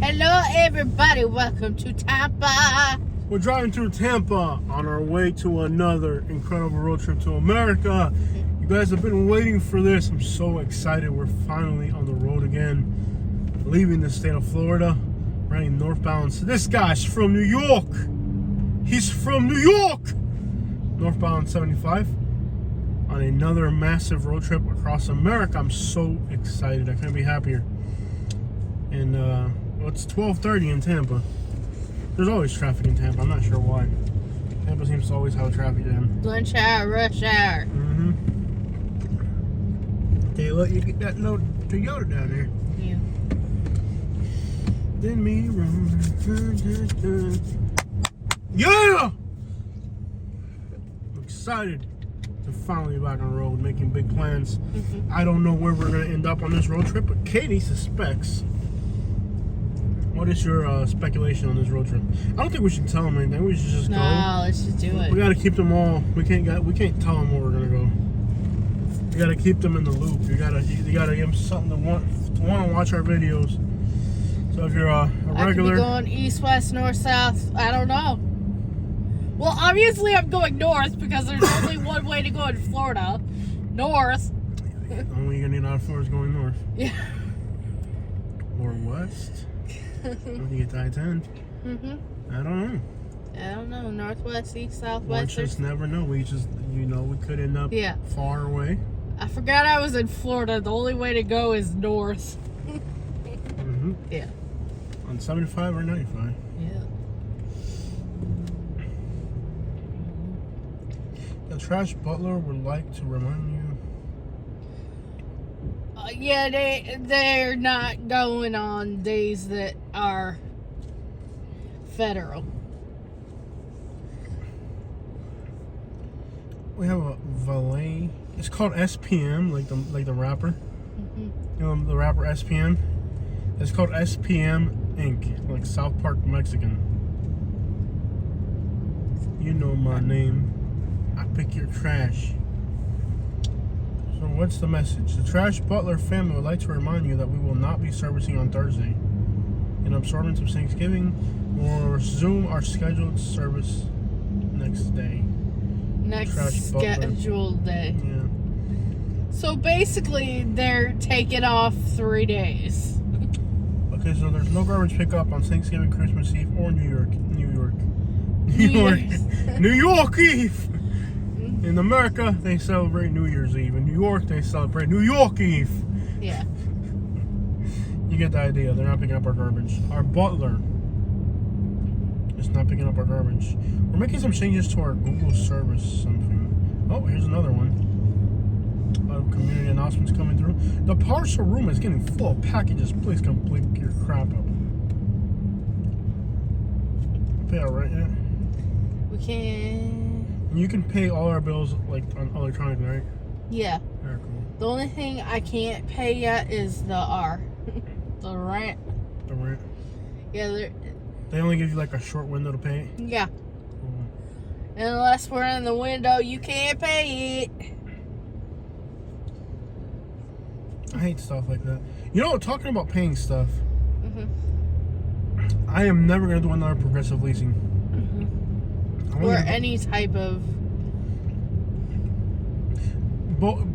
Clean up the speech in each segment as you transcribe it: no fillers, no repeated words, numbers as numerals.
Hello, everybody. Welcome to Tampa. We're driving through Tampa on our way to another incredible road trip to America. You guys have been waiting for this. I'm so excited. We're finally on the road again, leaving the state of Florida, running northbound. So this guy's from New York. He's from New York. Northbound 75 on another massive road trip across America. I'm so excited. I couldn't be happier. And it's 12:30 in Tampa. There's always traffic in Tampa. I'm not sure why. Tampa seems to always have a traffic jam. Lunch hour, rush hour. Mm-hmm. Tell you what, you get that little Toyota down there. Yeah. Then me run. Yeah! I'm excited to finally be back on the road, making big plans. Mm-hmm. I don't know where we're going to end up on this road trip, but Katie suspects. What is your speculation on this road trip? I don't think we should tell them anything. We should just go. No, let's just do it. We got to keep them all. We can't tell them where we're gonna go. We got to keep them in the loop. You gotta give them something to want to watch our videos. So if you're a regular, I could be going east, west, north, south. I don't know. Well, obviously I'm going north because there's only one way to go in Florida. North. the only way you're gonna need out of Florida is going north. Yeah. Or west. When you get to I-10. Mhm. I don't know. I don't know. Northwest, east, south, We west. just never know. We just, we could end up far away. I forgot I was in Florida. The only way to go is north. Mm-hmm. Yeah. On 75 or 95. Yeah. The trash butler would like to remind you. Yeah, they're not going on days that are federal. We have a valet. It's called SPM, like the rapper. Mm-hmm. The rapper SPM. It's called SPM Inc., like South Park Mexican. You know my name. I pick your trash. So what's the message? The trash butler family would like to remind you that we will not be servicing on Thursday. In observance of Thanksgiving, we'll resume our scheduled service next day. Next butler. scheduled day. Yeah. So basically, they're taking off 3 days. Okay, so there's no garbage pickup on Thanksgiving, Christmas Eve, or New York Eve. In America, they celebrate New Year's Eve. In New York, they celebrate New York Eve. Yeah. You get the idea. They're not picking up our garbage. Our butler is not picking up our garbage. We're making some changes to our Google service something. Oh, here's another one. A lot of community announcements coming through. The parcel room is getting full of packages. Please come pick your crap up. Pay out right yet? We can. You can pay all our bills like on electronically, right? Yeah. Very cool. The only thing I can't pay yet is the the rent. The rent. Yeah. They only give you like a short window to pay it? Yeah. Cool. Unless we're in the window, you can't pay it. I hate stuff like that. You know, talking about paying stuff, Mm-hmm. I am never going to do another Progressive leasing. Or any type of...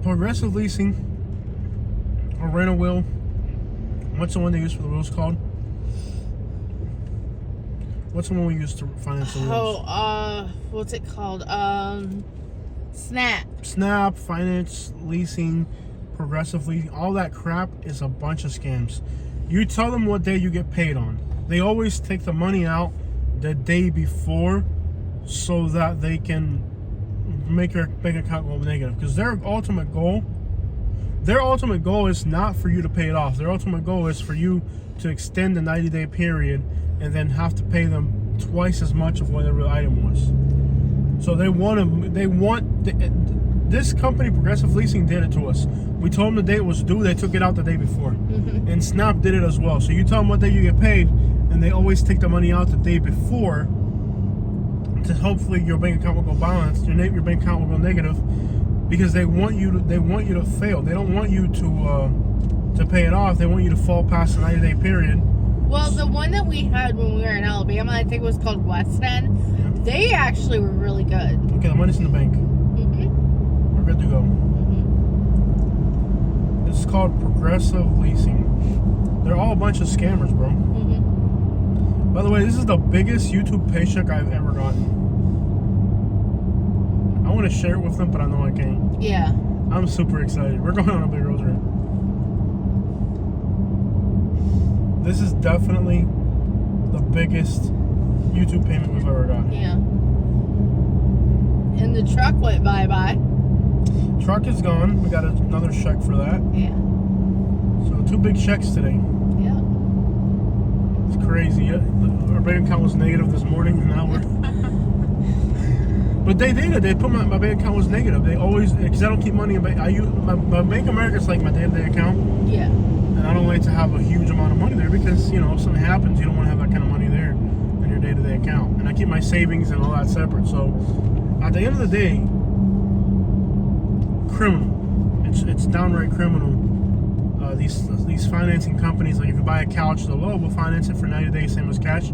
Progressive leasing or rent-a-wheel. What's the one they use for the wheels called? What's the one we use to finance the wheels? What's it called? Snap. Snap, finance, leasing, Progressive leasing, all that crap is a bunch of scams. You tell them what day you get paid on. They always take the money out the day before so that they can make your bank account go negative. Because their ultimate goal is not for you to pay it off. Their ultimate goal is for you to extend the 90-day period and then have to pay them twice as much of whatever the item was. So this company, Progressive Leasing, did it to us. We told them the date was due, they took it out the day before. Mm-hmm. And Snap did it as well. So you tell them what day you get paid, and they always take the money out the day before to hopefully your bank account will go balanced, your bank account will go negative, because they want you to fail. They don't want you to pay it off. They want you to fall past the 90-day period. Well, the one that we had when we were in Alabama, I think it was called West End. Yeah. They actually were really good. Okay, the money's in the bank. Mm-hmm. We're good to go. Mm-hmm. This is called progressive leasing. They're all a bunch of scammers, bro. Mm-hmm. By the way, this is the biggest YouTube paycheck I've ever gotten. I want to share it with them, but I know I can't. Yeah. I'm super excited. We're going on a big road trip. This is definitely the biggest YouTube payment we've ever got. Yeah. And the truck went bye-bye. Truck is gone. We got another check for that. Yeah. So 2 big checks today. Yeah. It's crazy. Our bank account was negative this morning, and now we're... But they did it. They put my bank account was negative. They always... Because I don't keep money in bank. My Bank America is like my day-to-day account. Yeah. And I don't like to have a huge amount of money there because, you know, if something happens, you don't want to have that kind of money there in your day-to-day account. And I keep my savings and all that separate. So, at the end of the day, criminal. It's downright criminal. These financing companies, like if you buy a couch, we'll finance it for 90 days, same as cash.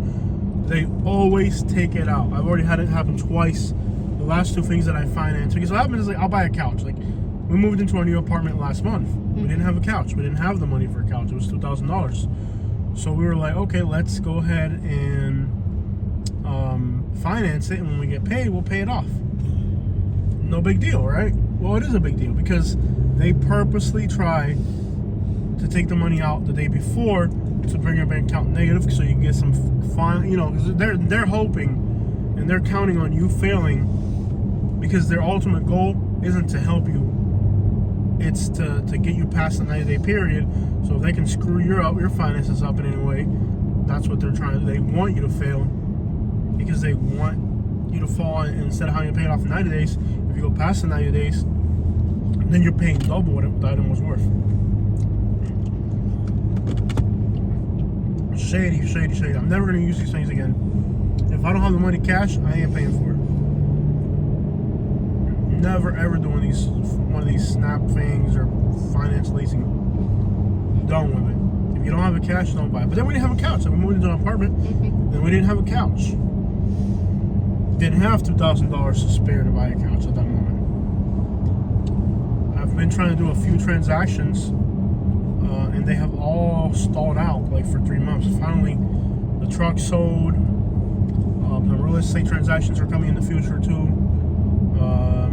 They always take it out. I've already had it happen twice. The last 2 things that I financed. Because what happens is, like, I'll buy a couch. Like, we moved into our new apartment last month. We didn't have a couch. We didn't have the money for a couch. It was $2,000. So we were like, okay, let's go ahead and finance it. And when we get paid, we'll pay it off. No big deal, right? Well, it is a big deal because they purposely try to take the money out the day before to bring your bank account negative so you can get some fine, you know, because they're hoping and they're counting on you failing because their ultimate goal isn't to help you. It's to get you past the 90-day period. So if they can screw your finances up in any way, that's what they're trying to do. They want you to fail because they want you to fall, and instead of having to pay it off in 90 days, if you go past the 90 days, then you're paying double what the item was worth. Shady. I'm never going to use these things again. If I don't have the money cash, I ain't paying for it. Never ever doing one of these snap things or finance leasing. Done with it. If you don't have a couch, don't buy it. But then we didn't have a couch. So we moved into an apartment, and we didn't have a couch. Didn't have $2,000 to spare to buy a couch at that moment. I've been trying to do a few transactions, and they have all stalled out like for 3 months. Finally, the truck sold. The real estate transactions are coming in the future too.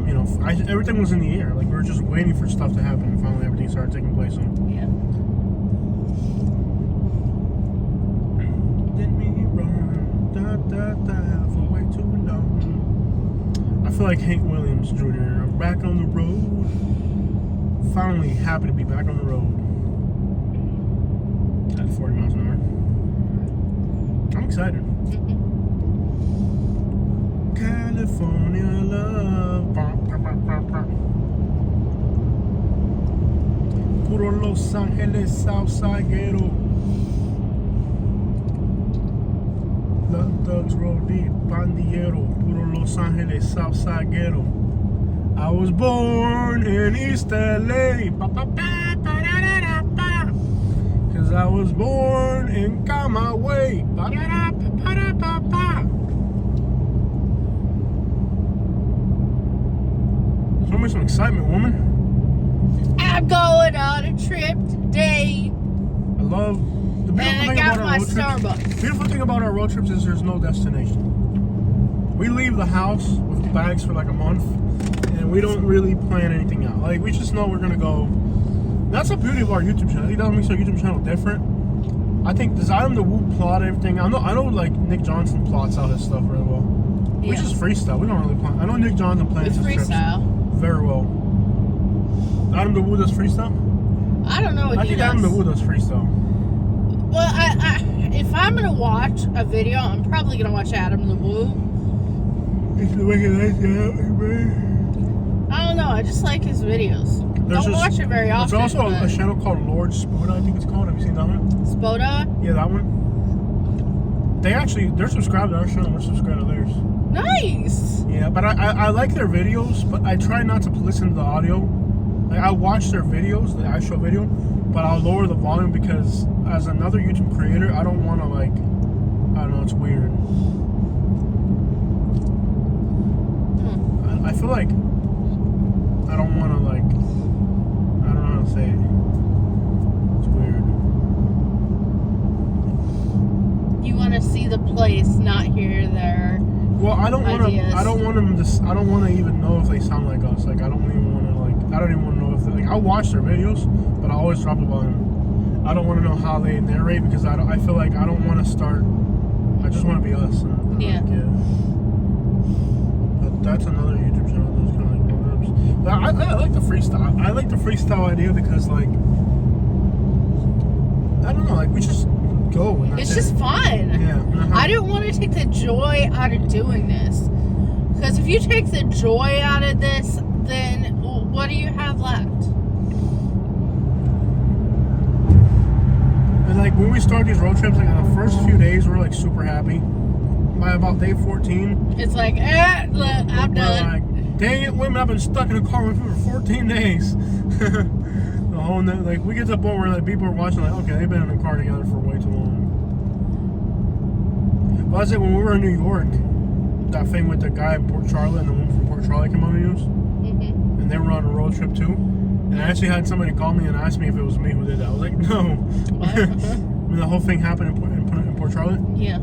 You know, everything was in the air. Like we were just waiting for stuff to happen, and finally everything started taking place. So. Yeah. Didn't mean you wrong. For way too long. I feel like Hank Williams Jr. I'm back on the road. Finally happy to be back on the road. At 40 miles an hour. I'm excited. California love. Puro Los Angeles Southside Ghetto. The thugs roll deep, pandillero. Puro Los Angeles Southside Ghetto. I was born in East LA. Cause I was born in Camagüey. Show me some excitement, woman. I'm going on a trip today. I love the beautiful thing about our road trips. Starbucks. The beautiful thing about our road trips is there's no destination. We leave the house with bags for like a month, and we don't really plan anything out. Like we just know we're gonna go. That's the beauty of our YouTube channel. I think that makes our YouTube channel different. I think does Adam the Woo plot everything? I know like Nick Johnson plots out his stuff really well. Yeah. We just freestyle. We don't really plan. I know Nick Johnson plans his trips very well. Adam the Woo does freestyle? I don't know what I think Adam the Woo does freestyle. Well, if I'm gonna watch a video, I'm probably gonna watch Adam the Woo. It's the way he likes it out, man. I don't know. I just like his videos. Don't watch it very often. There's also a channel called Lord Spoda, I think it's called. Have you seen that one? Spoda? Yeah, that one. They're subscribed to our channel. We're subscribed to theirs. Nice. Yeah, but I like their videos, but I try not to listen to the audio. Like I watch their videos, the actual video, but I'll lower the volume because as another YouTube creator, I don't want to like, I don't know, it's weird. I feel like I don't want to like, I don't know how to say it. It's weird. You want to see the place, not hear their Well, I don't want to. I don't want them to. I don't want to even know if they sound like us. Like I don't even want to like. I don't even want to know if they, like. I'll watch their videos, but I always drop a volume. I don't want to know how they narrate because I don't. I feel like I don't want to start. I just want to be us. And, Yeah. Like, yeah. But that's another YouTube channel. Those kind of like road trips. But I like the freestyle. I like the freestyle idea because like. I don't know. Like we just go. And It's just fun. Yeah. I don't want to take the joy out of doing this. Because if you take the joy out of this, then what do you have left? And like when we start these road trips, like on the first few days, we're like super happy. By about day 14, It's like, look, I'm we're done. like, dang it, women, I've been stuck in a car with you for 14 days. The whole night, like we get to the point where like people are watching, like, okay, they've been in a car together for way too long. But I said when we were in New York, that thing with the guy in Port Charlotte and the woman from Port Charlotte came on the news, and they were on a road trip too. And I actually had somebody call me and ask me if it was me who did that. I was like, no. When the whole thing happened in Port Charlotte, Yeah.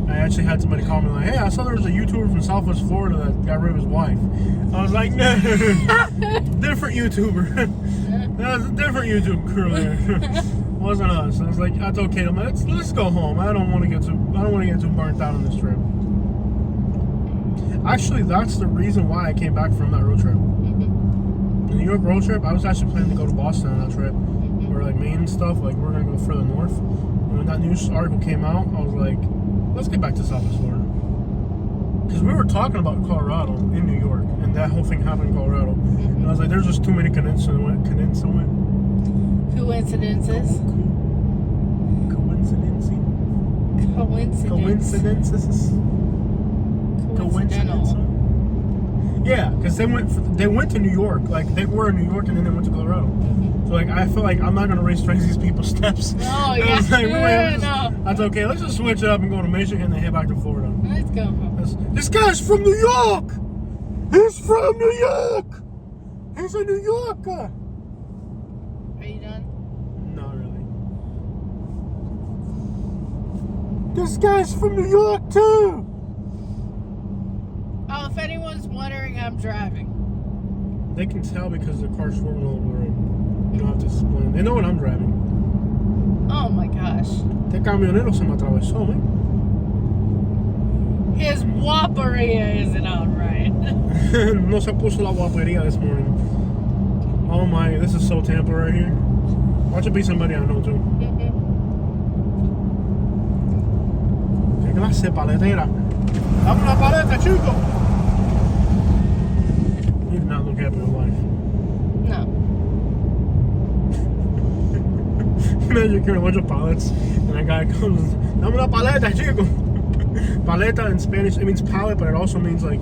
I actually had somebody call me like, hey, I saw there was a YouTuber from Southwest Florida that got rid of his wife. I was like, no, different YouTuber. That was a different YouTube crew there. Wasn't us. I was like, that's okay. I'm like, let's go home. I don't want to get too burnt out on this trip. Actually, that's the reason why I came back from that road trip. The New York road trip, I was actually planning to go to Boston on that trip, or like Maine and stuff. Like we're gonna go further north. And when that news article came out, I was like, let's get back to Southwest Florida. Because we were talking about Colorado in New York, and that whole thing happened in Colorado. And I was like, there's just too many coincidences. Coincidences. Coincidental. Yeah, because they went to New York. Like they were in New York and then they went to Colorado. So like I feel like I'm not gonna retrace these people's steps. Oh And I yeah. was like, No. that's okay. Let's just switch it up and go to Michigan and then head back to Florida. Let's go home. This guy's from New York. He's from New York. He's a New Yorker. Are you done? Not really. This guy's from New York too. Oh, if anyone's wondering, I'm driving. They can tell because the car's swerving all over the road. You don't have to explain. They know what I'm driving. Oh my gosh. Este camionero se me atravesó, man. His whopperia isn't out right. No se puso la guapería this morning. Oh my, this is so Tampa right here. Watch it be somebody I know too. Qué clase paletera. Dame una paleta, chico. You did not look happy in life. No. Imagine carrying a bunch of pallets and that guy comes, dame una paleta, chico. Paleta in Spanish, it means pallet, but it also means like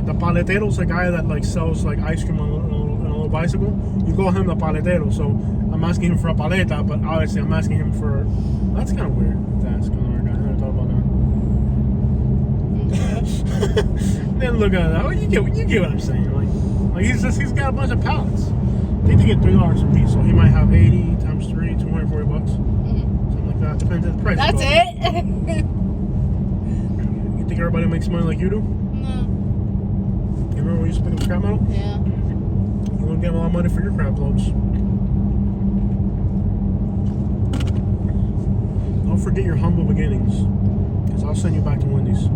the paletero's a guy that like sells like ice cream on a little bicycle. You call him the paletero. So I'm asking him for a paleta, but obviously I'm asking him for. That's kind of weird to ask another guy. I never thought about that. Then look at that. Well, you get what I'm saying. Like he's got a bunch of pallets. I think they get $3 a piece, so he might have 80 times 3, $240, something like that. Depends on the price. That's it? You think everybody makes money like you do? No. You remember when you used to pick up scrap metal? Yeah. You want to get a lot of money for your crap loads. Don't forget your humble beginnings, because I'll send you back to Wendy's.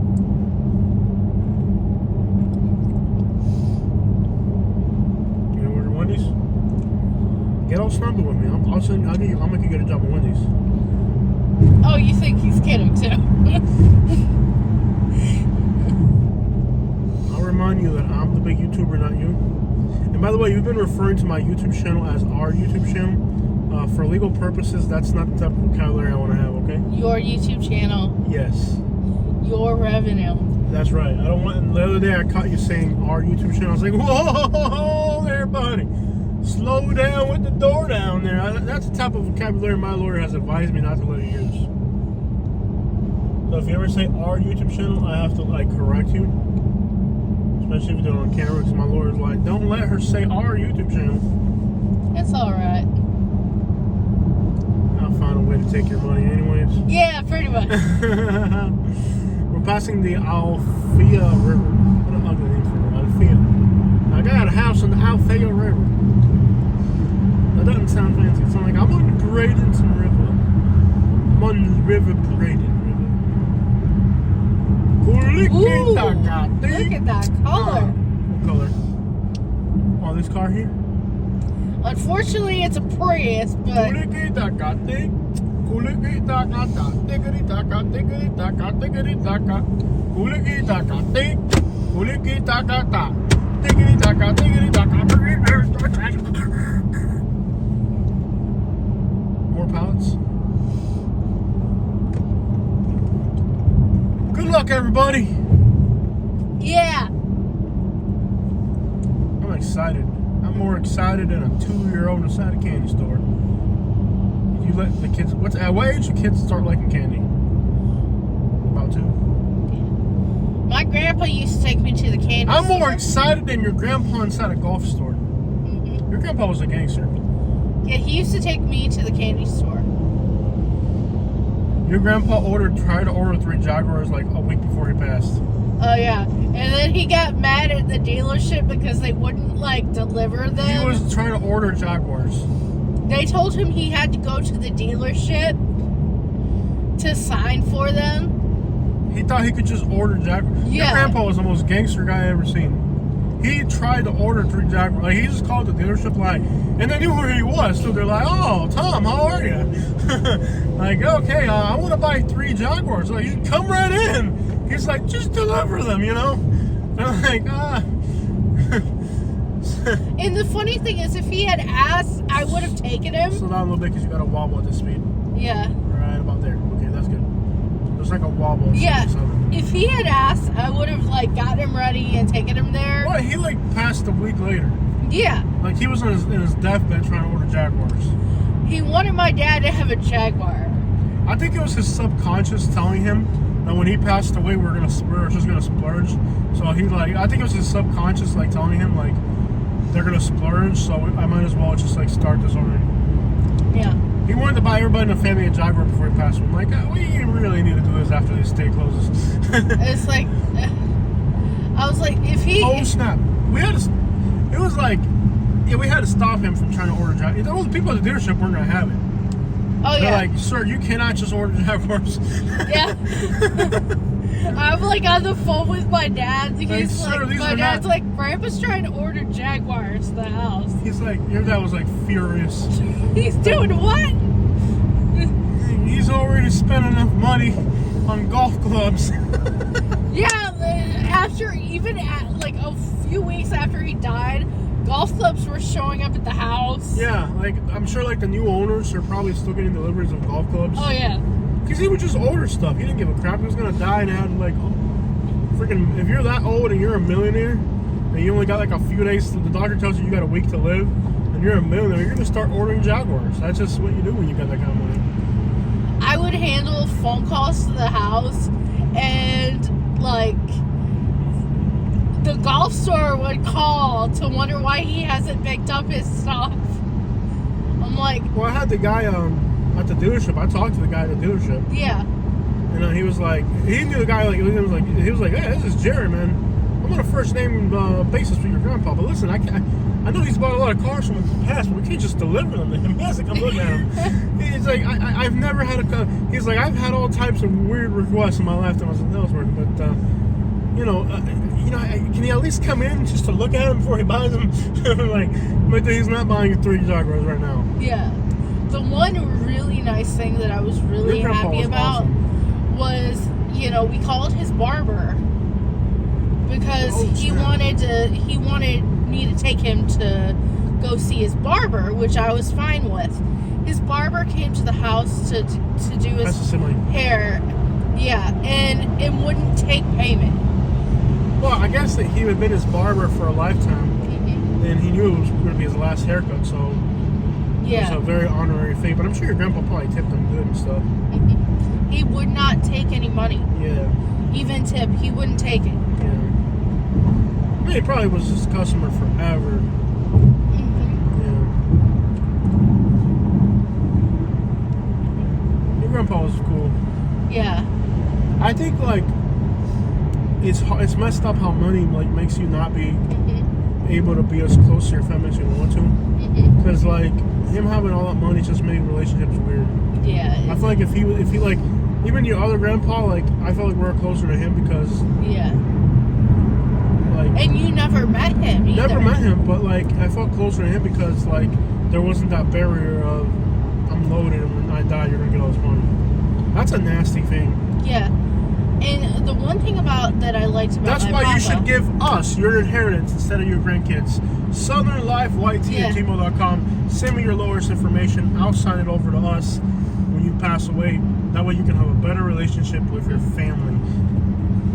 You know, work at Wendy's? Get all snobby with me. I'm gonna get a job at Wendy's. Oh, you think he's kidding too? I'll remind you that I'm the big YouTuber, not you. And by the way, you've been referring to my YouTube channel as our YouTube channel. For legal purposes, that's not the type of vocabulary I want to have, okay? Your YouTube channel, Yes. your revenue. That's right. I don't want. The other day I caught you saying our YouTube channel. I was like, whoa there, buddy. Slow down with the door down there. That's the type of vocabulary my lawyer has advised me not to let you use. So if you ever say our YouTube channel, I have to like correct you. Especially if you do it on camera, because my lawyer's like, don't let her say our YouTube channel. It's alright. I'll find a way to take your money anyways. Yeah, pretty much. We're passing the Alfea River. What an ugly name for it. Alfea. I got a house on the Alfea River. That doesn't sound fancy. It sounds like I'm on the Bradenton River. I'm on the River Braden River. Ooh, look at that color. What color? Oh, this car here? Unfortunately, it's a Prius, but more pallets. Good luck, everybody. yeah. I'm excited. I'm more excited than a 2-year-old inside a candy store. You let the kids. At what age do kids start liking candy? About 2. My grandpa used to take me to the candy I'm store. more excited than your grandpa inside a golf store. Mm-hmm. Your grandpa was a gangster. Yeah, he used to take me to the candy store. Your grandpa tried to order 3 Jaguars like a week before he passed. Oh yeah, and then he got mad at the dealership because they wouldn't like deliver them. He was trying to order Jaguars. They told him he had to go to the dealership to sign for them. He thought he could just order Jaguars. Yeah. Your grandpa was the most gangster guy I ever seen. He tried to order 3 Jaguars. Like, he just called the dealership, like, and they knew where he was. So they're like, "Oh, Tom, how are you?" Like, "Okay, I want to buy 3 Jaguars." Like, "You come right in." He's like, "Just deliver them, you know." And I'm like, And the funny thing is, if he had asked, I would have taken him. Slow down a little bit because you got to wobble at this speed. Yeah. Right about there. Okay, that's good. There's like a wobble. Yeah. If he had asked, I would have like got him ready and taken him there. What? He like passed a week later. Yeah. Like he was in his deathbed trying to order Jaguars. He wanted my dad to have a Jaguar. I think it was his subconscious telling him that when he passed away, we were just gonna splurge. So he like, I think it was his subconscious like telling him like they're gonna splurge. So I might as well just like start this already. Yeah. He wanted to buy everybody in the family a Jaguar before he passed away. I'm like, we really need to do this after the estate closes. It's like, I was like, if he. Oh snap! We had to. It was like, yeah, we had to stop him from trying to order Jaguars. All the people at the dealership weren't gonna have it. Oh They're yeah. like, "Sir, you cannot just order Jaguars." Yeah. I'm like on the phone with my dad. He's "Sir, these my are dad's not-" like, Grandpa's trying to order Jaguars to the house. He's like, your dad was like furious. He's doing what? He's already spent enough money on golf clubs. Yeah, like a few weeks after he died, golf clubs were showing up at the house. Yeah, like I'm sure like the new owners are probably still getting deliveries of golf clubs. Oh yeah. Because he would just order stuff. He didn't give a crap. He was gonna die and had like, freaking. If you're that old and you're a millionaire, and you only got like a few days, the doctor tells you got a week to live, and you're a millionaire, you're gonna start ordering Jaguars. That's just what you do when you got that kind of money. I would handle phone calls to the house, and like the golf store would call to wonder why he hasn't picked up his stuff. I'm like, well, I had the guy at the dealership. I talked to the guy at the dealership. yeah. And he was like, he knew the guy. Like he was like, "Hey, this is Jerry, man. I'm on a first name basis with your grandpa. But listen, I know he's bought a lot of cars from the past, but we can't just deliver them to him. He has to come look at them." He's like, I've never had he's like, I've had all types of weird requests in my lifetime as a salesman, but can he at least come in just to look at them before he buys them? Like, but he's not buying 3 Jaguars right now. Yeah. The one really nice thing that I was really Your grandpa happy was about awesome. was, we called his barber because he wanted me to take him to go see his barber, which I was fine with. His barber came to the house to do his hair. Yeah, and it wouldn't take payment. Well, I guess that he had been his barber for a lifetime. Mm-hmm. and he knew it was going to be his last haircut, so it was a very honorary fate. But I'm sure your grandpa probably tipped him good and stuff. He would not take any money. Yeah. Even tip, he wouldn't take it. Yeah. I mean, he probably was his customer forever. Yeah. Your grandpa was cool. Yeah. I think like it's messed up how money like makes you not be able to be as close to your family as you want to. Because like him having all that money just made relationships weird. Yeah. I feel like if he like even your other grandpa, like I felt like we were closer to him because like and you never met him either. Never met him, but like I felt closer to him because like there wasn't that barrier of I'm loaded and when I die you're gonna get all this money. That's a nasty thing. Yeah. And the one thing that I liked about that's my why papa, you should give us your inheritance instead of your grandkids. SouthernLifeYT@gmail.com. Send me your lowest information. I'll sign it over to us when you pass away. That way you can have a better relationship with your family.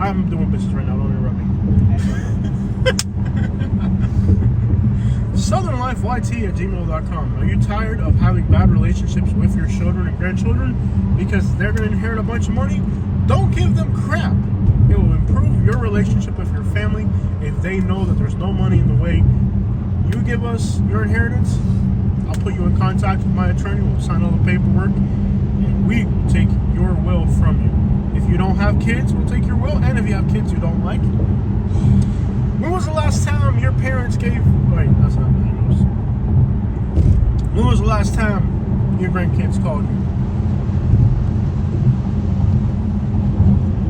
I'm doing business right now. Don't interrupt me. SouthernLifeYT@gmail.com. Are you tired of having bad relationships with your children and grandchildren because they're going to inherit a bunch of money? Don't give them crap. It will improve your relationship with your family if they know that there's no money in the way. You give us your inheritance, I'll put you in contact with my attorney, we'll sign all the paperwork, and we will take your will from you. If you don't have kids, we'll take your will, and if you have kids you don't like. When was the last time your parents gave... Wait, that's not bad news. When was the last time your grandkids called you?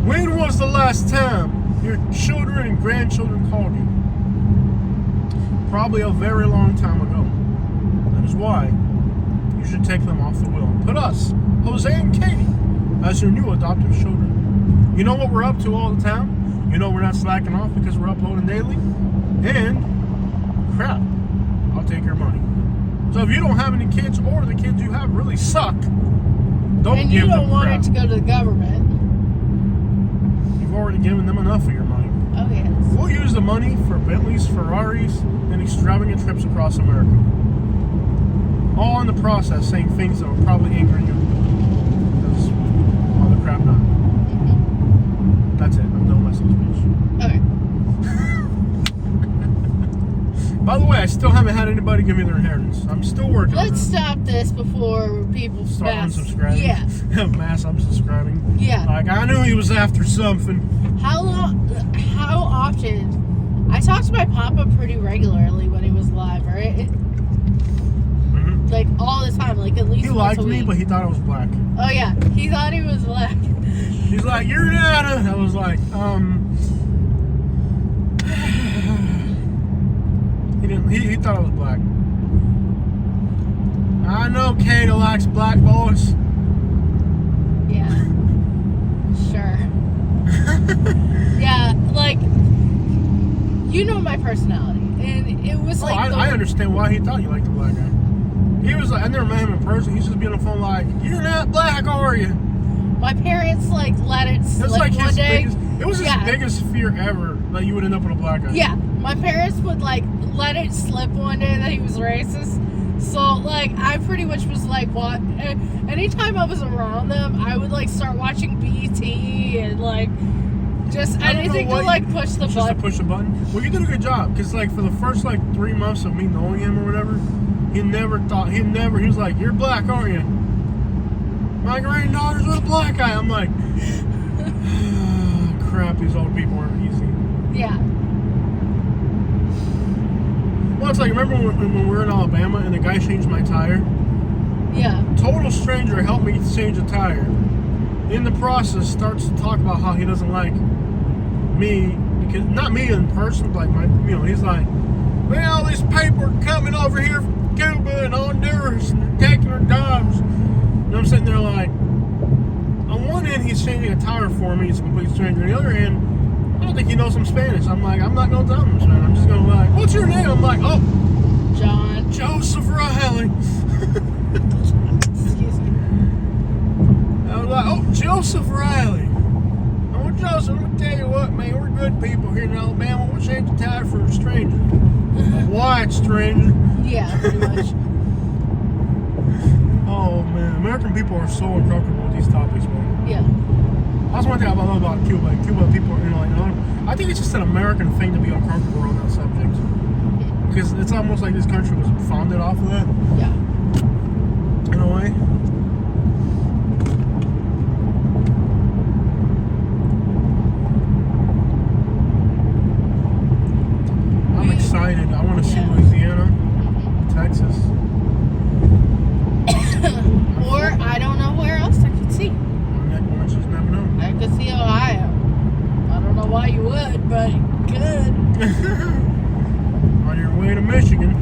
When was the last time your children and grandchildren called you? Probably a very long time ago. That is why you should take them off the wheel. Put us, Jose and Katie, as your new adoptive children. You know what we're up to all the time? You know we're not slacking off because we're uploading daily? And, crap, I'll take your money. So if you don't have any kids or the kids you have really suck, don't give them crap. And you don't want it to go to the government. Already given them enough of your money. Oh, yes. We'll use the money for Bentleys, Ferraris, and extravagant trips across America. All in the process saying things that will probably anger you. Because all the crap not. That's it. I'm done with my speech. Okay. By the way, I still haven't had anybody give me their inheritance. I'm still working on it. Let's stop this before people start unsubscribing. Yeah. Mass unsubscribing. Yeah. Like, I knew he was after something. How often? I talked to my papa pretty regularly when he was alive, right? Mm-hmm. Like, all the time, like at least he once liked a me, week. but he thought I was black. Oh, yeah. He thought he was black. He's like, you're not a... I was like, He thought I was black. I know Kate likes black boys. Yeah. Sure. Yeah, like, you know my personality. And it was like... I understand why he thought you liked the black guy. He was like, I never met him in person. He's just be on the phone like, you're not black, are you? My parents, like, let it slip like one day. It was his biggest fear ever that you would end up with a black guy. Yeah. My parents would, like, let it slip one day that he was racist. So, like, I pretty much was like, what? Anytime I was around them, I would, like, start watching BT and, like, just anything to, like, push the button. Just to push the button? Well, you did a good job. Because, like, for the first, like, 3 months of me knowing him or whatever, he was like, you're black, aren't you? My granddaughter's with a black guy. I'm like, crap, these old people aren't easy. Yeah. Well, it's like, remember when we were in Alabama and the guy changed my tire? Yeah. Total stranger helped me change a tire. In the process, starts to talk about how he doesn't like me, because not me in person, like he's like, well, these people are coming over here from Cuba and Honduras and they're taking our jobs. And I'm sitting there like, on one end he's changing a tire for me, he's a complete stranger. On the other end, I don't think he knows some Spanish. I'm like, I'm not going to tell him Spanish. I'm just going to be like, what's your name? I'm like, oh, John. Joseph Riley. Excuse me. I was like, oh, Joseph Riley. Oh, Joseph, let me tell you what, man, we're good people here in Alabama. We'll change a tire for a stranger. What, stranger? Yeah, pretty much. Oh man, American people are so uncomfortable with these topics, man. Yeah. That's one thing I love about Cuba. Cuba people are, I think it's just an American thing to be uncomfortable around that subject. Because it's almost like this country was founded off of that. Yeah. In a way. I'm excited. I want to see Louisiana, Texas. Or I don't know where else I could see. I just never know. I could see Ohio. I don't know why you would, but you could. On your way to Michigan.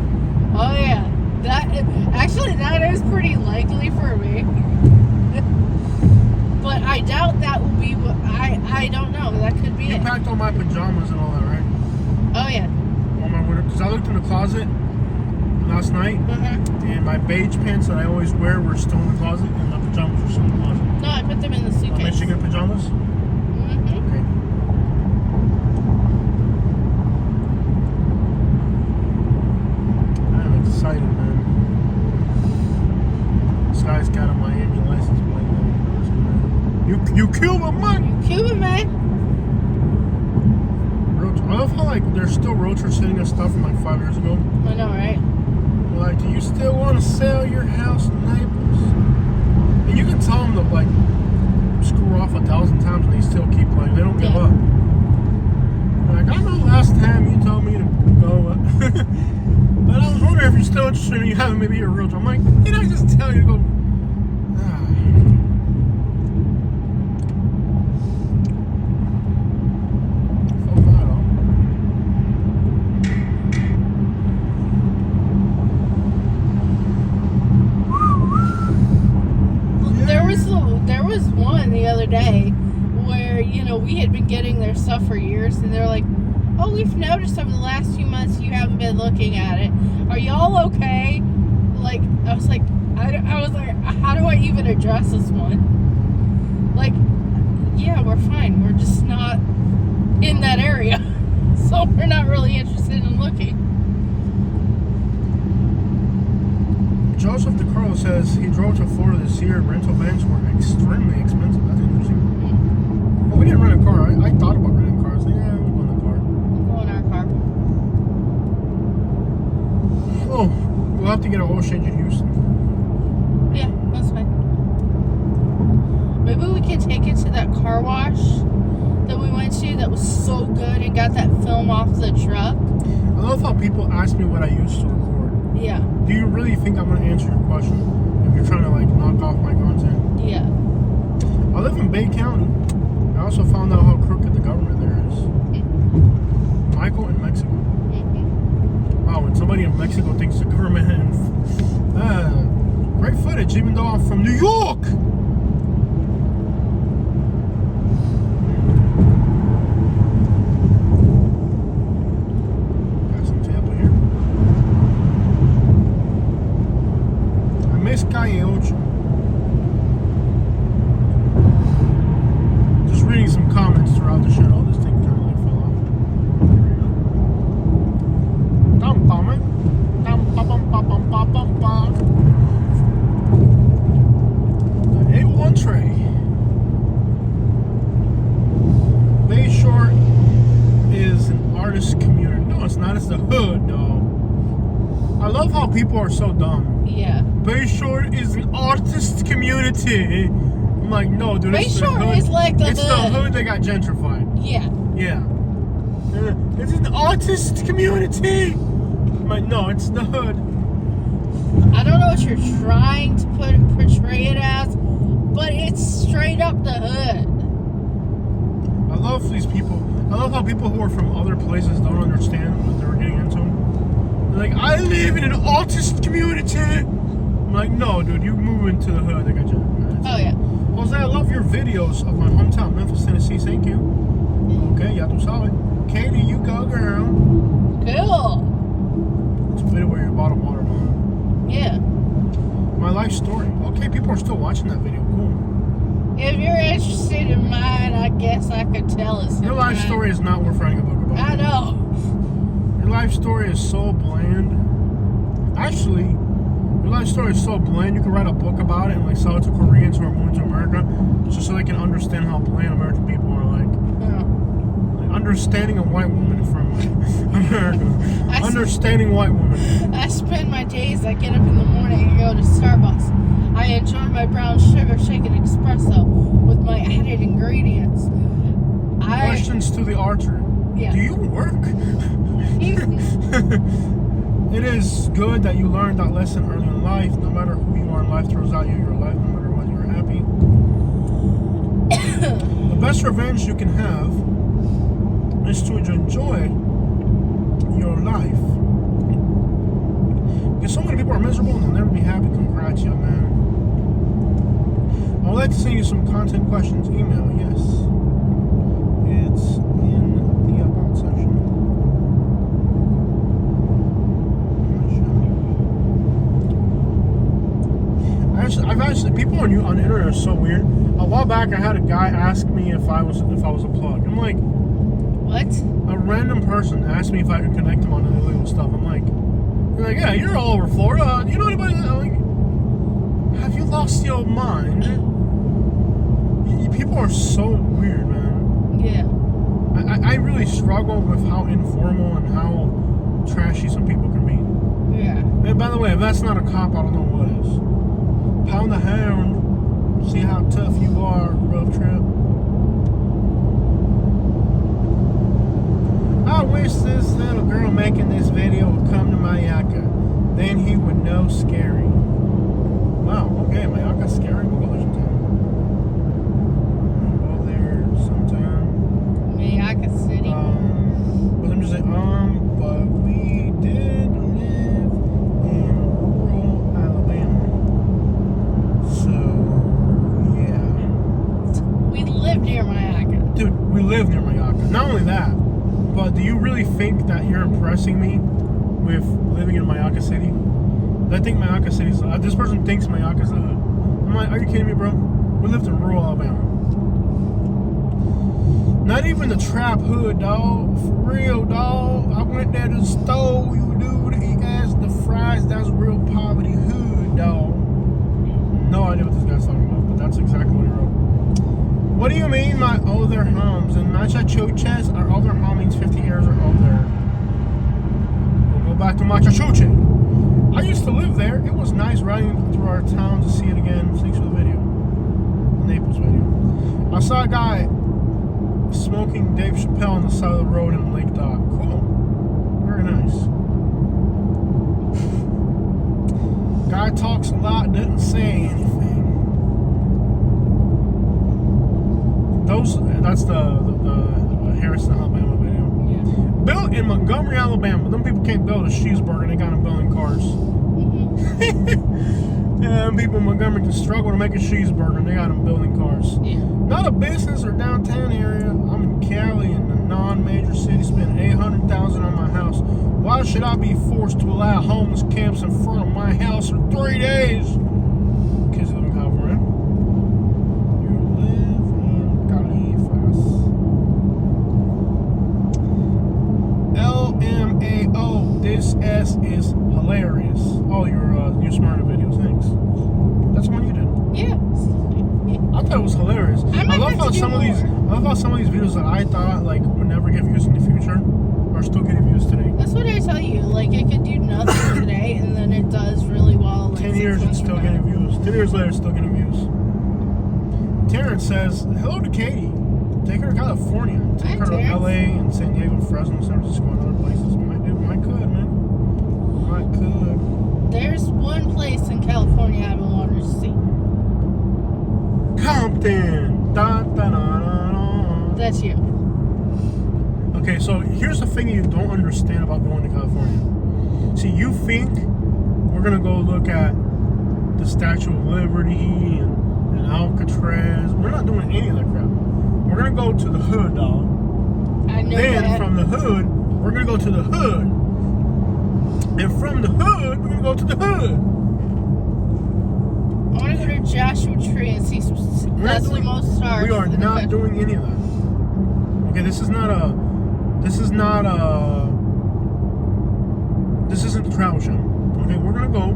Oh yeah, that is pretty likely for me. But I doubt that will be what I don't know. That could be You it. packed all my pajamas and all that, right? Oh yeah. All my winter, because I looked in the closet last night, and my beige pants that I always wear were still in the closet, and my pajamas were still in the closet. No, I put them in the suitcase. Michigan pajamas? Okay. I'm excited, man. This guy's got a Miami license plate. You Cuban man! You Cuban man. I love how they're still road trip sending us stuff from 5 years ago. I know, right? They're like, do you still want to sell your house in Naples? And you can tell them to screw off 1,000 times and they still keep playing. They don't give up. They're like, I know last time you told me to go, but I was wondering if you're still interested in having maybe a real job. I'm like, did I just tell you to go? There was one the other day where, we had been getting their stuff for years, and they're like, oh, we've noticed over the last few months you haven't been looking at it. Are y'all okay? Like, I was like, how do I even address this one? Like, yeah, we're fine. We're just not in that area. So we're not really interested in looking. Joseph DeCarlo says he drove to Florida this year. Rental vans were extremely expensive. That's interesting. Well, we didn't rent a car. I thought about renting cars. Yeah, we'll go in the car. We'll go in our car. Oh, we'll have to get an oil change in Houston. Yeah, that's fine. Maybe we can take it to that car wash that we went to that was so good and got that film off the truck. I love how people ask me what I used to record. Yeah. Do you really think I'm going to answer your question if you're trying to knock off my content? Yeah. I live in Bay County. I also found out how crooked the government there is. Michael in Mexico. Wow, when somebody in Mexico thinks the government great footage, even though I'm from New York. Got some Tampa here. I miss Calle Ocho. Just reading some comments throughout the show. This thing kind of fell off. Tampa, man. Tampa, bum, bum, bum, bum, bum, bum. The A1 tray. Bayshore is an artist community. No, it's not. It's the hood, dog. I love how people are so dumb. Yeah. Bayshore is an artist community. I'm like, no, dude. Bayshore is like the hood. It's the hood that got gentrified. Yeah. Yeah. It's an artist community. I'm like, no, it's the hood. I don't know what you're trying to portray it as, but it's straight up the hood. I love these people. I love how people who are from other places don't understand what they're getting into. They're like, I live in an artist community. I'm like, no, dude, you move into the hood. They got you. Oh, yeah. Jose, I love your videos of my hometown, Memphis, Tennessee. Thank you. Okay, ya tu sabes. Katie, you go, girl. Cool. It's a video where you're bottom water, man. Yeah. My life story. Okay, people are still watching that video. Cool. If you're interested in mine, I guess I could tell us. Your life story is not worth writing a book about. I know. Your life story is so bland. Actually, your life story is so bland, you could write a book about it and like sell it to Koreans who are moving to America just so they can understand how bland American people are like. Yeah. Like understanding a white woman from America. Understanding white women. I spend my days, I get up in the morning and go to Starbucks. I enjoy my brown sugar shaken espresso with my added ingredients. Questions to the archer. Yeah. Do you work? It is good that you learned that lesson early in life. No matter who you are in life throws at you, your life, no matter what, you're happy. The best revenge you can have is to enjoy your life. Because so many people are miserable and they'll never be happy. Congrats, young man. I would like to send you some content questions. Email, yes. It's in the about section. People on the internet are so weird. A while back, I had a guy ask me if I was a plug. I'm like, what? A random person asked me if I could connect him on illegal stuff. I'm like, you're like, yeah, you're all over Florida. You know anybody? I'm like, have you lost your mind? People are so weird, man. Yeah. I really struggle with how informal and how trashy some people can be. Yeah. And by the way, if that's not a cop, I don't know what is. Pound the hound. See how tough you are, road trip. I wish this little girl making this video would come to Mayaka. Then he would know scary. Wow, okay, Mayaka's scary. We'll go there sometime. We'll go there sometime. Mayaka City. But let me just say, but we did live in rural Alabama. So, yeah. We live near Mayaka. Dude, we live near Mayaka. Not only that, but do you really think that you're impressing me with living in Mayaka City? I think Mayaka City's... this person thinks Mayaka's a hood. I'm like, are you kidding me, bro? We lived in rural Alabama. Not even the trap hood, dog. For real, dog. I went there to the store. You do the eat ass, the fries. That's real poverty hood, dog. No idea what this guy's talking about, but that's exactly what he wrote. What do you mean, my other homes? In Massachusetts, our other home means 50 years or older. We'll go back to Massachusetts. I used to live there. It was nice riding through our town to see it again. Thanks for the video. The Naples video. I saw a guy smoking Dave Chappelle on the side of the road in Lake Dock. Cool. Very nice. Guy talks a lot, doesn't say anything. That's the Harrison, Alabama video. Yeah. Built in Montgomery, Alabama. Them people can't build a cheeseburger. They got them building cars. Mm-hmm. Yeah, people in Montgomery can struggle to make a cheeseburger, and they got them building cars. Yeah. Not a business or downtown area. I'm in Cali, in a non-major city, spending $800,000 on my house. Why should I be forced to allow homeless camps in front of my house for 3 days? Kids live in California. You live in Califas. LMAO. This S is hilarious. Oh, you're smart in videos. Thanks. That's the one you did. Yeah. I thought it was hilarious. I love how some of these videos that I thought like would never get views in the future are still getting views today. That's what I tell you. Like, it could do nothing today, and then it does really well. Like 10 years, it's still getting views. 10 years later, it's still getting views. Terrence says, hello to Katie. Take her to California. Take her to LA and San Diego, Fresno, San Francisco, and other places. Might could, man. Might could. There's one place in California I haven't wanted to see. Compton. Da, da, da, da, da. That's you. Okay, so here's the thing you don't understand about going to California. See, you think we're gonna go look at the Statue of Liberty and Alcatraz. We're not doing any of that crap. We're gonna go to the hood, dog. I know Then that. from the hood, we're gonna go to the hood. And from the hood, we're gonna go to the hood. I want to go to Joshua Tree and see some Eskimo stars. We are not doing any of that. Okay, this is not a This isn't the travel channel. Okay, we're gonna go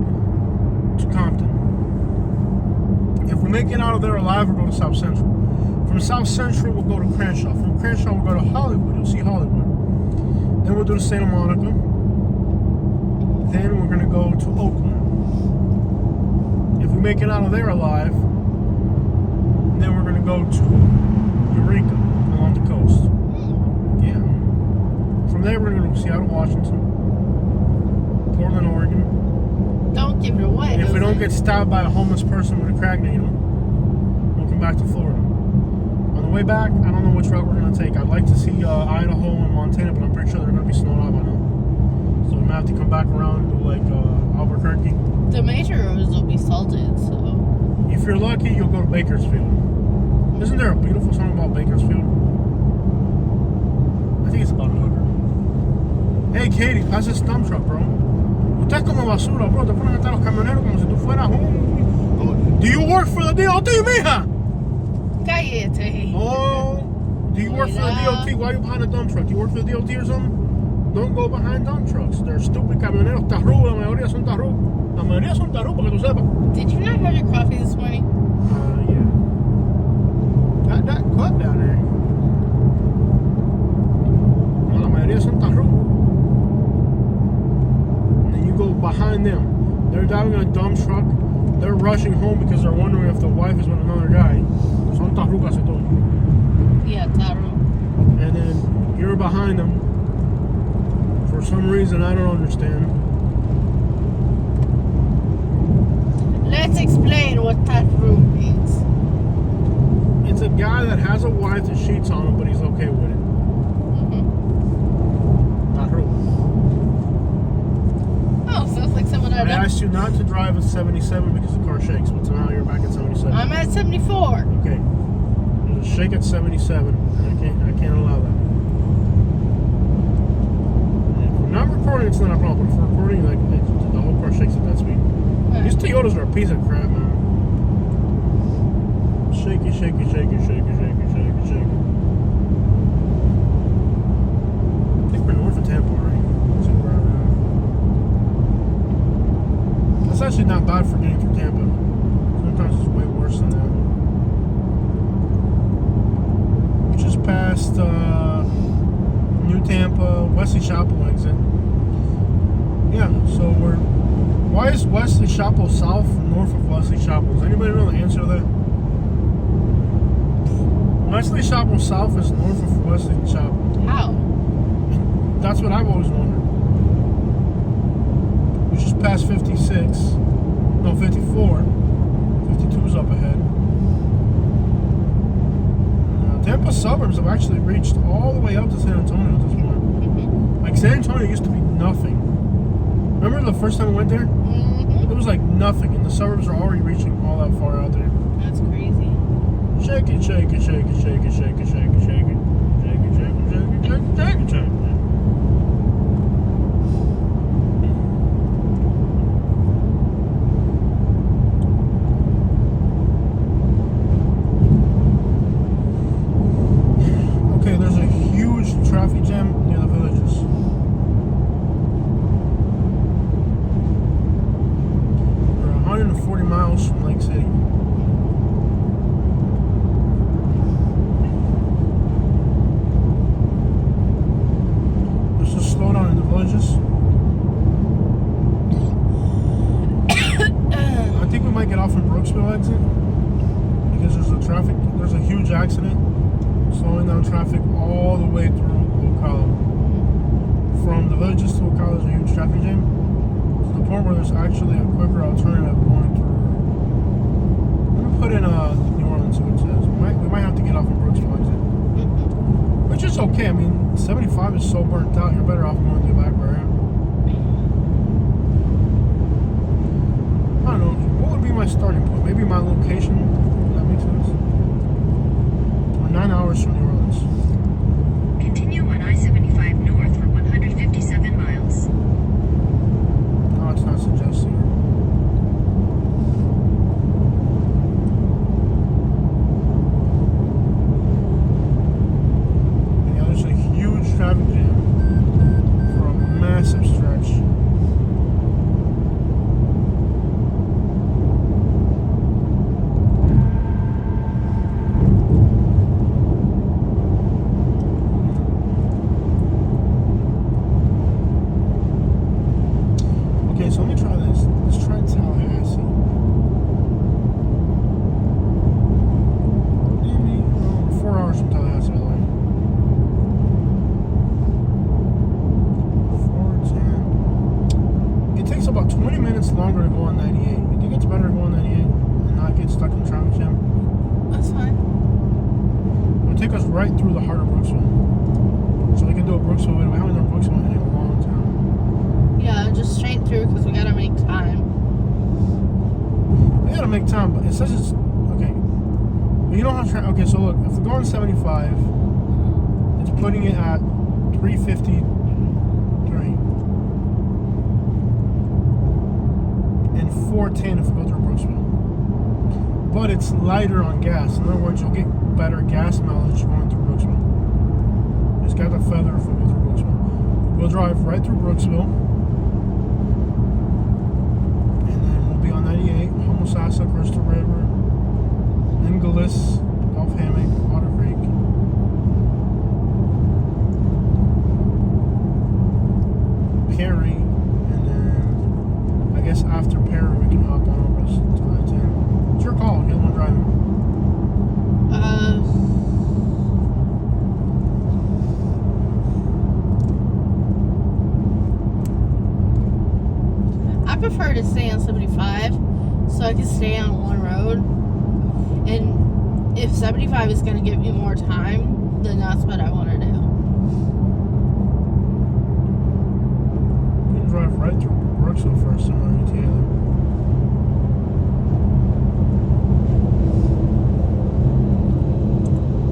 to Compton. If we make it out of there alive, we'll go to South Central. From South Central, we'll go to Crenshaw. From Crenshaw, we'll go to Hollywood. You'll see Hollywood. Then we'll do to Santa Monica. Then we're gonna go to Oakland. If we make it out of there alive, then we're gonna go to Eureka along the coast. Yeah. From there, we're gonna go to Seattle, Washington, Portland, Oregon. Don't give it away. And if we don't get stabbed by a homeless person with a crack needle, we'll come back to Florida. On the way back, I don't know which route we're gonna take. I'd like to see Idaho and Montana, but I'm pretty sure they're gonna be snowed out by now. So we might have to come back around and do like Albuquerque. The major roads will be salted, so. If you're lucky, you'll go to Bakersfield. Isn't there a beautiful song about Bakersfield? I think it's about a hooker. Hey, Katie, how's this dump truck, bro? Usted es como basura, bro. Te ponen a estar los camioneros como si tú fueras un... Do you work for the DOT, mija? Cállate. Oh, do you work for the DOT? Why are you behind a dump truck? Do you work for the DOT or something? Don't go behind dump trucks. They're stupid camioneros. Tarru, la mayoría son tarru. La mayoría son tarru, para que tú sepas. Did you not have your coffee this morning? Yeah. Got that cut down there. No, la mayoría son tarru. And then you go behind them. They're driving a dump truck. They're rushing home because they're wondering if the wife is with another guy. Son tarru casi todo. Yeah, Taru. And then you're behind them. For some reason, I don't understand. Let's explain what Taru means. It's a guy that has a wife that cheats on him, but he's okay with it. Taru. Oh, sounds like someone I I know. asked you not to drive at 77 because the car shakes, but now you're back at 77. I'm at 74. Okay. There's a shake at 77, and I can't allow that. If we're not recording, it's not a problem. But if we're recording, like the whole car shakes at that speed. These Toyotas are a piece of crap, man. Shaky, shaky, shaky, shaky, shaky, shaky, shaky. I think we're north of Tampa already. Let's see where we're at. That's actually not bad for getting through Tampa. Sometimes it's way worse than that. We just passed New Tampa, Wesley Chapel exit. Yeah, so why is Wesley Chapel south and north of Wesley Chapel? Does anybody know the answer to that? Wesley Chapel south is north of Wesley Chapel. How? That's what I've always wondered. We just passed 56. No, 54. 52's up ahead. Tampa suburbs have actually reached all the way up to San Antonio at this point. Like, San Antonio used to be nothing. Remember the first time we went there? Mm-hmm. It was like nothing, and the suburbs are already reaching all that far out there. That's crazy. Shake it, shake it, shake it, shake it, shake it, shake it, shake it. Shake it, shake it, shake it, shake it, shake it, shake it. Okay, there's a huge traffic jam near the villages. We're 140 miles from Lake City. There's a slowdown in the villages. I think we might get off from Brooksville exit because there's a huge accident slowing down traffic all the way through Ocala. From the villages to Ocala, there's a huge traffic jam to the point where there's actually a quicker alternative going through. I'm gonna put in New Orleans, see what it says. We might have to get off from Brooksville exit, which is okay. I mean, 75 is so burnt out. You're better off going to the back where I am. I don't know. What would be my starting point? Maybe my location. Does that make sense? We're 9 hours from New Orleans. Continue on I-75 north for 157 miles. No, it's not suggesting it. Yeah, there's a huge traffic jam for a massive stretch. right through the heart of Brooksville. So we can do a Brooksville video. We haven't done Brooksville in a long time. Yeah, just straight through because we gotta make time. We gotta make time, but it says it's okay. You know how okay, so look, if we're going 75, it's putting it at 353. And 410 if we go through Brooksville. But it's lighter on gas. In other words, you'll get better gas mileage going through Brooksville. It's got the feather if we go through Brooksville. We'll drive right through Brooksville. And then we'll be on 98, Homosassa, Crystal River, Inglis, Gulf Hammock, Otter Creek. Perry, and then I guess after Perry we can hop on over to I-10. It's your call. You're the one driving. I prefer to stay on 75 so I can stay on one road. And if 75 is going to give me more time, then that's what I want to do. We can drive right through Brooksville first and run together.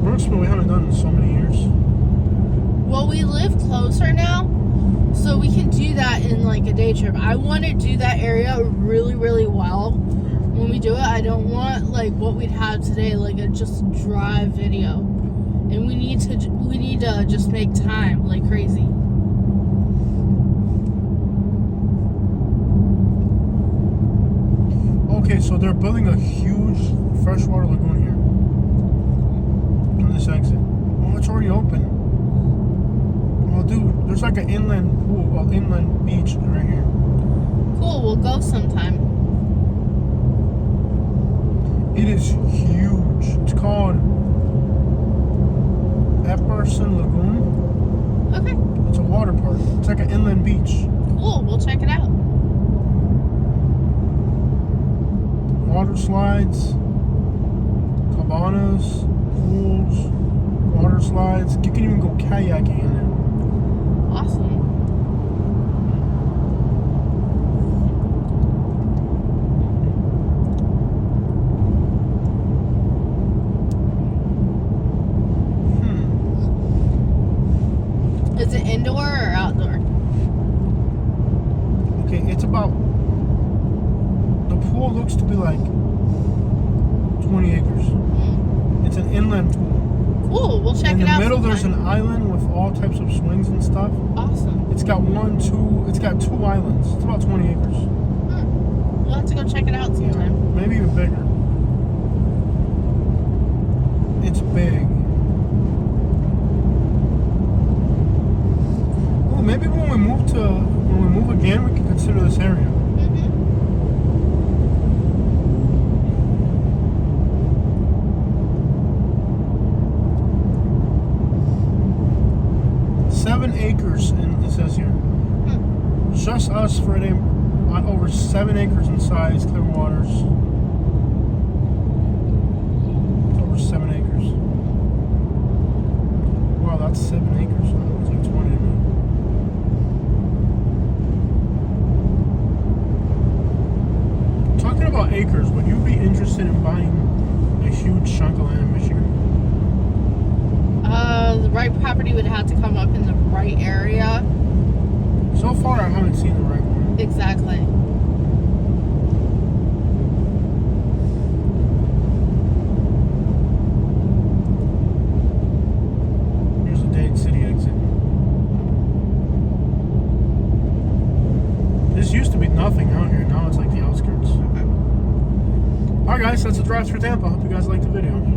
Brooksville we haven't done in so many years. Well, we live closer now, so we can do that in like a day trip. I want to do that area really, really well. When we do it, I don't want like what we'd have today, like a just drive video. And we need to just make time like crazy. Okay, so they're building a huge freshwater lagoon here on this exit. Oh, it's already open. Oh, dude, there's like an inland pool, well, inland beach right here. Cool, we'll go sometime. It is huge. It's called Epperson Lagoon. Okay, It's a water park. It's like an inland beach. cool, we'll check it out. Water slides, cabanas, pools, water slides. You can even go kayaking in there. Awesome. Is it indoor or outdoor? Okay, it's about, the pool looks to be like 20 acres. It's an inland pool. Cool, we'll check In it the out. middle, there's an sometime. island with all types of swings and stuff. Awesome. It's got two islands. It's about 20 acres. We'll have to go check it out sometime. Yeah, maybe even bigger. It's big. Oh, maybe when we move again, we can consider this area. 7 acres, and it says here. Just us for it, over 7 acres in size, clear waters. Over 7 acres. Wow, that's 7 acres. It's like 20 to me. Talking about acres, would you be interested in buying a huge chunk of land in Michigan? The right property would have to come up in the right area. So far, I haven't seen the right one. Exactly. Here's the Dade City exit. This used to be nothing out here. Now it's like the outskirts. Alright guys, that's a drive through Tampa. Hope you guys liked the video.